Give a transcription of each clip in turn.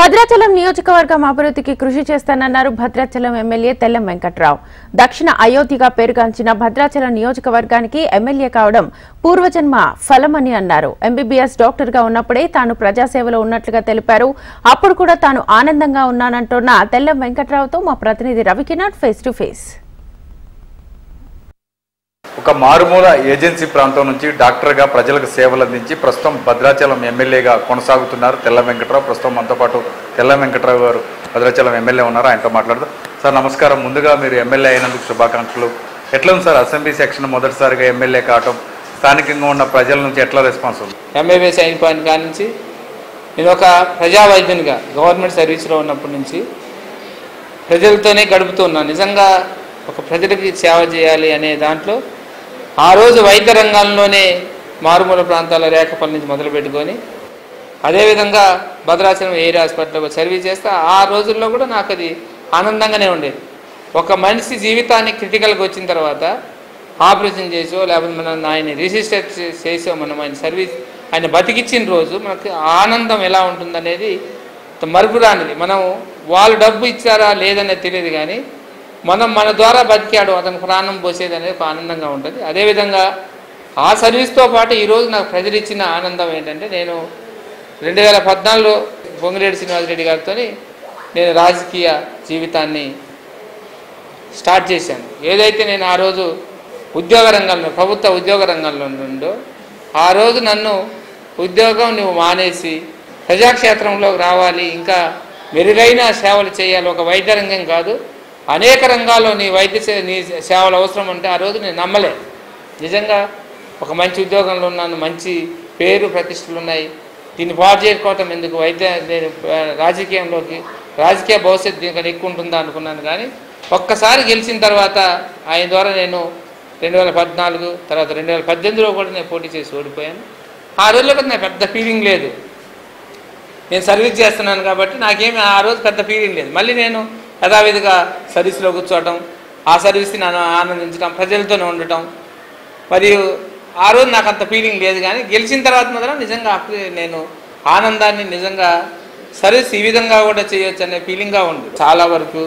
భద్రాచలం నియోజకవర్గం అభివృద్ధికి కృషి చేస్తానన్నారు భద్రాచలం ఎమ్మెల్యే తెల్లం వెంకట్రావు. దక్షిణ అయోధ్యగా పేరుగాంచిన భద్రాచలం నియోజకవర్గానికి ఎమ్మెల్యే కావడం పూర్వజన్మ ఫలమని అన్నారు. ఎంబీబీఎస్ డాక్టర్ గా ఉన్నప్పుడే తాను ప్రజాసేవలో ఉన్నట్లుగా తెలిపారు. అప్పుడు కూడా తాను ఆనందంగా ఉన్నానంటున్న తెల్లం వెంకట్రావుతో మా ప్రతినిధి రవికినాథ్ ఫేస్ టు ఫేస్. ఒక మారుమూల ఏజెన్సీ ప్రాంతం నుంచి డాక్టర్గా ప్రజలకు సేవలు అందించి ప్రస్తుతం భద్రాచలం ఎమ్మెల్యేగా కొనసాగుతున్నారు తెల్లం వెంకట్రావు. ప్రస్తుతం మనతో పాటు తెల్లం వెంకట్రావు గారు భద్రాచలం ఎమ్మెల్యే ఉన్నారు. ఆయనతో మాట్లాడదాం. సార్ నమస్కారం. ముందుగా మీరు ఎమ్మెల్యే అయినందుకు శుభాకాంక్షలు. ఎట్లా ఉంది సార్ అసెంబ్లీ సెక్షన్ మొదటిసారిగా ఎమ్మెల్యే కావటం? స్థానికంగా ఉన్న ప్రజల నుంచి ఎట్లా రెస్పాన్స్ ఉంది? ఎంబీబీఎస్ అయిన కాడి నుంచి నేను ఒక ప్రజా వైద్యునిగా గవర్నమెంట్ సర్వీస్లో ఉన్నప్పటి నుంచి ప్రజలతోనే గడుపుతూ ఉన్నాను. నిజంగా ఒక ప్రజలకి సేవ చేయాలి అనే దాంట్లో ఆ రోజు వైద్య రంగంలోనే మారుమూల ప్రాంతాల రేఖపల్లి నుంచి మొదలుపెట్టుకొని అదేవిధంగా భద్రాచలం ఏరియా హాస్పిటల్లో సర్వీస్ చేస్తే ఆ రోజుల్లో కూడా నాకు అది ఆనందంగానే ఉండేది. ఒక మనిషి జీవితాన్ని క్రిటికల్గా వచ్చిన తర్వాత ఆపరేషన్ చేసో లేకపోతే మనం ఆయన రిజిస్టర్ చేసో మనం ఆయన సర్వీస్ ఆయన బతికిచ్చిన రోజు మనకు ఆనందం ఎలా ఉంటుందనేది మరుపురానిది. మనం వాళ్ళు డబ్బు ఇచ్చారా లేదనేది తెలియదు, కానీ మనం మన ద్వారా బతికాడు అతను ప్రాణం పోసేది అనేది ఒక ఆనందంగా ఉంటుంది. అదేవిధంగా ఆ సర్వీస్తో పాటు ఈరోజు నాకు ప్రజలు ఇచ్చిన ఆనందం ఏంటంటే, నేను 2014లో పొంగిరెడ్డి శ్రీనివాసరెడ్డి గారితో నేను రాజకీయ జీవితాన్ని స్టార్ట్ చేశాను. ఏదైతే నేను ఆ రోజు ఉద్యోగ రంగంలో ప్రభుత్వ ఉద్యోగ రంగంలో ఉందో ఆ రోజు నన్ను ఉద్యోగం నువ్వు మానేసి ప్రజాక్షేత్రంలోకి రావాలి, ఇంకా మెరుగైన సేవలు చేయాలి, ఒక వైద్య రంగం కాదు అనేక రంగాల్లో నీ నీ సేవలు అవసరం అంటే ఆ రోజు నేను నమ్మలే. నిజంగా ఒక మంచి ఉద్యోగంలో ఉన్నాను, మంచి పేరు ప్రతిష్టలు ఉన్నాయి, దీన్ని పాటు చేసుకోవటం ఎందుకు, నేను రాజకీయ భవిష్యత్తు దీనికన్నా ఎక్కువ ఉంటుందా అనుకున్నాను. కానీ ఒక్కసారి గెలిచిన తర్వాత ఆయన ద్వారా నేను 2014 తర్వాత 2018లో కూడా నేను పోటీ చేసి ఓడిపోయాను. ఆ రోజులో కూడా నాకు పెద్ద ఫీలింగ్ లేదు, నేను సర్వీస్ చేస్తున్నాను కాబట్టి నాకేమి ఆ రోజు పెద్ద ఫీలింగ్ లేదు. మళ్ళీ నేను యథావిధిగా సర్వీస్లో కూర్చోవటం, ఆ సర్వీస్ని నన్ను ఆనందించడం, ప్రజలతోనే ఉండటం, మరియు ఆ రోజు నాకు అంత ఫీలింగ్ లేదు. కానీ గెలిచిన తర్వాత మాత్రం నిజంగా నేను ఆనందాన్ని నిజంగా సర్వీస్ ఈ విధంగా కూడా చేయొచ్చు అనే ఫీలింగ్గా ఉంది. చాలా వరకు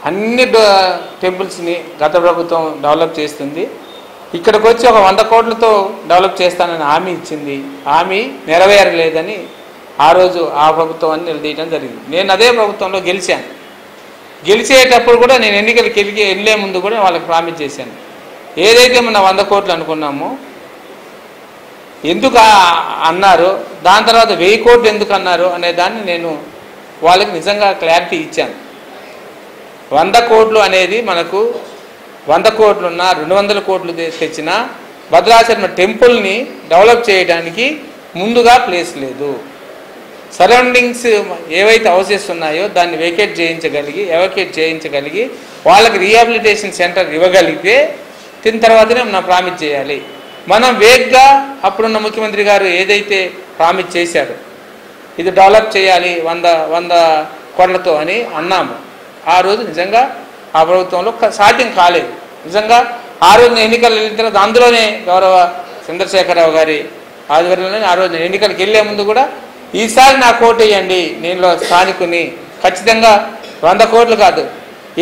అన్ని టెంపుల్స్ని గత ప్రభుత్వం డెవలప్ చేస్తుంది. ఇక్కడికి వచ్చి ఒక 100 కోట్లతో డెవలప్ చేస్తానని హామీ ఇచ్చింది. హామీ నెరవేరలేదని ఆ రోజు ఆ ప్రభుత్వాన్ని నిలదీయడం జరిగింది. నేను అదే ప్రభుత్వంలో గెలిచాను. గెలిచేటప్పుడు కూడా నేను ఎన్నికలకు వెళ్ళే ముందు కూడా వాళ్ళకి ప్రామిస్ చేశాను, ఏదైతే మన 100 కోట్లు అనుకున్నామో ఎందుకు అన్నారు, దాని తర్వాత 1000 కోట్లు ఎందుకు అన్నారు అనే దాన్ని నేను వాళ్ళకి నిజంగా క్లారిటీ ఇచ్చాను. 100 కోట్లు అనేది మనకు 100 కోట్లున్నా 200 కోట్లు తెచ్చినా భద్రాచలం టెంపుల్ని డెవలప్ చేయడానికి ముందుగా ప్లేస్ లేదు. సరౌండింగ్స్ ఏవైతే హౌసెస్ ఉన్నాయో దాన్ని ఎవాక్యుయేట్ చేయించగలిగి వాళ్ళకి రీహాబిలిటేషన్ సెంటర్ ఇవ్వగలిగితే తిన్న తర్వాతనే మనం ప్రామిస్ చేయాలి. మనం వేగ్గా అప్పుడున్న ముఖ్యమంత్రి గారు ఏదైతే ప్రామిస్ చేశారో ఇది డెవలప్ చేయాలి 100 కోట్లతో అని అన్నాము. ఆ రోజు నిజంగా ఆ ప్రభుత్వంలో సాధ్యం కాలేదు. నిజంగా ఆ రోజు ఎన్నికలు వెళ్ళిన తర్వాత అందులోనే గౌరవ చంద్రశేఖరరావు గారి ఆధ్వర్యంలోనే ఆ రోజు ఎన్నికలకు వెళ్ళే ముందు కూడా ఈసారి నాకు ఓటు వేయండి, నేను స్థానికుని, ఖచ్చితంగా 100 కోట్లు కాదు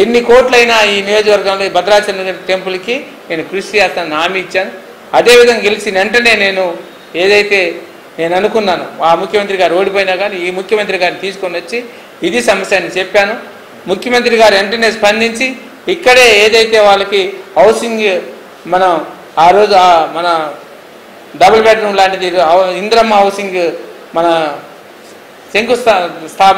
ఎన్ని కోట్లైనా ఈ నియోజకవర్గంలో భద్రాచలం టెంపుల్కి నేను కృషి చేస్తానని హామీ ఇచ్చాను. అదేవిధంగా గెలిచిన వెంటనే నేను ఏదైతే నేను అనుకున్నాను ఆ ముఖ్యమంత్రి గారు ఓడిపోయినా కానీ ఈ ముఖ్యమంత్రి గారిని తీసుకొని వచ్చి ఇది సమస్య అని చెప్పాను. ముఖ్యమంత్రి గారు వెంటనే స్పందించి ఇక్కడే ఏదైతే వాళ్ళకి హౌసింగ్ మనం ఆ రోజు మన డబుల్ బెడ్రూమ్ లాంటిది ఇందిరమ్మ హౌసింగ్ మన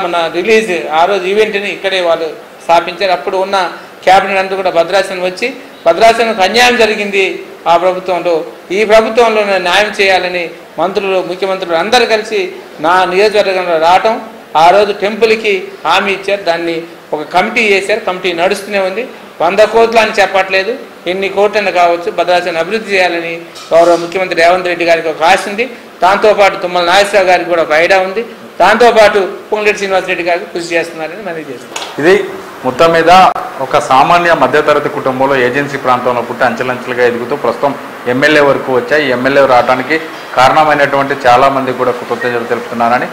మన రిలీజ్ ఆ రోజు ఈవెంట్ని ఇక్కడే వాళ్ళు స్థాపించారు. అప్పుడు ఉన్న క్యాబినెట్ అంతా కూడా భద్రాచలం వచ్చి భద్రాచలంకి అన్యాయం జరిగింది ఆ ప్రభుత్వంలో, ఈ ప్రభుత్వంలో న్యాయం చేయాలని మంత్రులు ముఖ్యమంత్రులు అందరూ కలిసి నా నియోజకవర్గంలో రావటం, ఆ రోజు టెంపుల్కి హామీ ఇచ్చారు. దాన్ని ఒక కమిటీ చేశారు, కమిటీ నడుస్తూనే ఉంది. 100 కోట్లు అని చెప్పట్లేదు, ఎన్ని కోట్లైనా కావచ్చు, భద్రాచలం అభివృద్ధి చేయాలని గౌరవ ముఖ్యమంత్రి రేవంత్ రెడ్డి గారికి ఒక ఆశ ఉంది. దాంతోపాటు తుమ్మల నాగేశ్వరరావు గారికి కూడా ఒక ఐడియా ఉంది. దాంతోపాటు పొంగిరెడ్డి శ్రీనివాసరెడ్డి గారికి కృషి చేస్తున్నారని మనం చేస్తాం. ఇది మొత్తం మీద ఒక సామాన్య మధ్యతరగతి కుటుంబంలో ఏజెన్సీ ప్రాంతంలో పుట్టి అంచెలంచెలుగా ఎదుగుతూ ప్రస్తుతం ఎమ్మెల్యే వరకు వచ్చాయి. ఎమ్మెల్యే రావడానికి కారణమైనటువంటి చాలామంది కూడా కృతజ్ఞతలు తెలుపుతున్నారని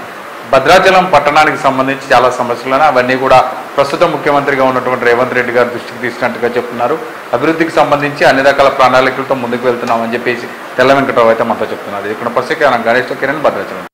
భద్రాచలం పట్టణానికి సంబంధించి చాలా సమస్యలు అవన్నీ కూడా ప్రస్తుత ముఖ్యమంత్రిగా ఉన్నటువంటి రేవంత్ రెడ్డి గారు దృష్టికి తీసినట్టుగా చెప్తున్నారు. అభివృద్ధికి సంబంధించి అన్ని రకాల ప్రణాళికలతో ముందుకు వెళ్తున్నామని చెప్పేసి తెల్ల వెంకటరావు అయితే మనతో చెప్తున్నారు. ఇక్కడ పరిస్థితి గణేష్ కిరణ్ భద్రాచలం.